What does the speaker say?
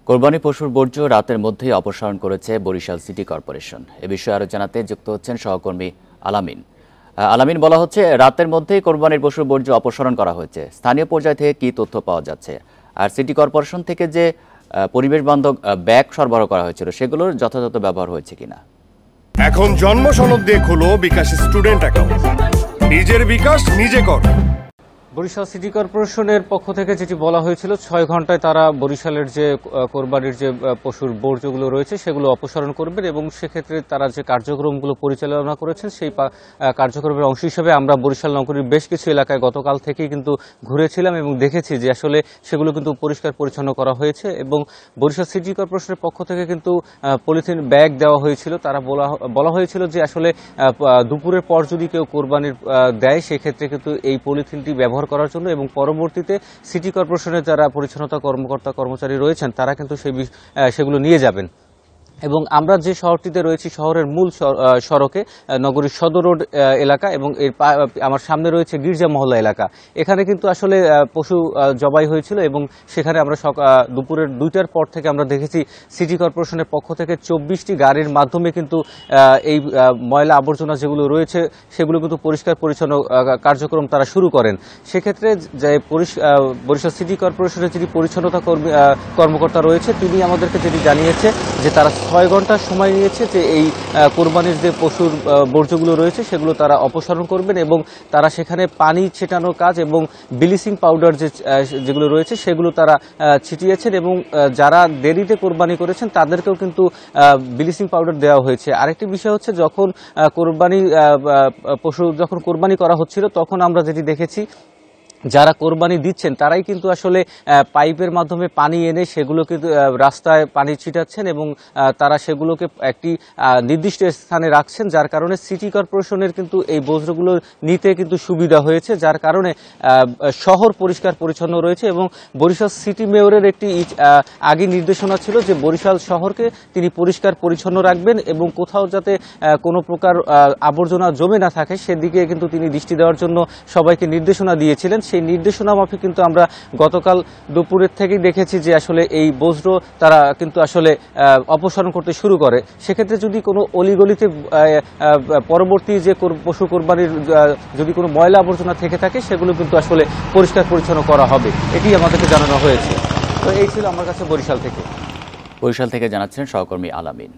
কোরবানি পশুর বর্জ্য রাতের মধ্যেই অপসারণ করেছে বরিশাল সিটি কর্পোরেশন। এ বিষয়ে আরো জানাতে যুক্ত হচ্ছেন সহকর্মী আলামিন। আলামিন, বলা হচ্ছে রাতের মধ্যেই কোরবানির পশুর বর্জ্য অপসারণ করা হয়েছে। স্থানীয় পর্যায় থেকে কি তথ্য পাওয়া যাচ্ছে, আর সিটি কর্পোরেশন থেকে যে পরিবেশ বান্ধব ব্যাগ সরবরাহ করা হয়েছিল সেগুলোর যথাযথ ব্যবহার হয়েছে কিনা? এখন জন্ম সনদ দিয়ে খোলো বিকাশ স্টুডেন্ট অ্যাকাউন্ট। নিজের বিকাশ নিজে কর। বরিশাল সিটি কর্পোরেশনের পক্ষ থেকে যেটি বলা হয়েছিল, ৬ ঘন্টায় তারা বরিশালের যে কোরবানির যে পশুর বর্জ্যগুলো রয়েছে সেগুলো অপসারণ করবেন এবং সেক্ষেত্রে তারা যে কার্যক্রমগুলো পরিচালনা করেছেন সেই কার্যক্রমের অংশ হিসেবে আমরা বরিশাল নগরীর বেশ কিছু এলাকায় গতকাল থেকেই কিন্তু ঘুরেছিলাম এবং দেখেছি যে আসলে সেগুলো কিন্তু পরিষ্কার পরিচ্ছন্ন করা হয়েছে এবং বরিশাল সিটি কর্পোরেশনের পক্ষ থেকে কিন্তু পলিথিন ব্যাগ দেওয়া হয়েছিল। তারা বলা হয়েছিল যে আসলে দুপুরের পর যদি কেউ কোরবানির দেয় সেক্ষেত্রে কিন্তু এই পলিথিনটি ব্যবহার করার জন্য, এবং পরবর্তীতে সিটি কর্পোরেশনের যারা পরিচ্ছন্নতা কর্মকর্তা কর্মচারী রয়েছেন তারা কিন্তু সেগুলো নিয়ে যাবেন। এবং আমরা যে শহরটিতে রয়েছি, শহরের মূল সড়কে নগরীর সদর রোড এলাকা এবং এর আমার সামনে রয়েছে গির্জা মহল্লা এলাকা। এখানে কিন্তু আসলে পশু জবাই হয়েছিল এবং সেখানে আমরা দুপুরের ২টার পর থেকে আমরা দেখেছি সিটি কর্পোরেশনের পক্ষ থেকে ২৪টি গাড়ির মাধ্যমে কিন্তু এই ময়লা আবর্জনা যেগুলো রয়েছে সেগুলো কিন্তু পরিষ্কার পরিচ্ছন্ন কার্যক্রম তারা শুরু করেন। সেক্ষেত্রে যে বরিশাল সিটি কর্পোরেশনের যিনি পরিচ্ছন্নতা কর্মকর্তা রয়েছে তিনি আমাদেরকে যেটি জানিয়েছে যে তারা ৬ ঘন্টা সময় নিয়েছে যে এই কোরবানির যে পশুর বর্জ্যগুলো রয়েছে সেগুলো তারা অপসারণ করবেন এবং তারা সেখানে পানি ছেটানোর কাজ এবং ব্লিচিং পাউডার যেগুলো রয়েছে সেগুলো তারা ছিটিয়েছেন এবং যারা দেরিতে কোরবানি করেছেন তাদেরকেও কিন্তু ব্লিচিং পাউডার দেওয়া হয়েছে। আরেকটি বিষয় হচ্ছে, যখন পশু কোরবানি করা হচ্ছিল তখন আমরা যেটি দেখেছি যারা কোরবানি দিচ্ছেন তারাই কিন্তু আসলে পাইপের মাধ্যমে পানি এনে সেগুলো কিন্তু রাস্তায় পানি ছিটাচ্ছেন এবং তারা সেগুলোকে একটি নির্দিষ্ট স্থানে রাখছেন, যার কারণে সিটি কর্পোরেশনের কিন্তু এই বর্জ্যগুলো নিতে কিন্তু সুবিধা হয়েছে, যার কারণে শহর পরিষ্কার পরিচ্ছন্ন রয়েছে। এবং বরিশাল সিটি মেয়রের একটি আগে নির্দেশনা ছিল যে বরিশাল শহরকে তিনি পরিষ্কার পরিচ্ছন্ন রাখবেন এবং কোথাও যাতে কোনো প্রকার আবর্জনা জমে না থাকে সেদিকে কিন্তু তিনি দৃষ্টি দেওয়ার জন্য সবাইকে নির্দেশনা দিয়েছিলেন। সেই নির্দেশনা মাফিক কিন্তু আমরা গতকাল দুপুরের থেকেই দেখেছি যে আসলে এই বর্জ্য তারা কিন্তু আসলে অপসারণ করতে শুরু করে। সেক্ষেত্রে যদি কোনো অলিগলিতে পরবর্তী যে পশু কোরবানির যদি কোনো ময়লা আবর্জনা থেকে থাকে সেগুলো কিন্তু আসলে পরিষ্কার পরিচ্ছন্ন করা হবে, এটি আমাদেরকে জানানো হয়েছে। তো এই ছিল আমার কাছে বরিশাল থেকে জানাচ্ছেন সহকর্মী আলামিন।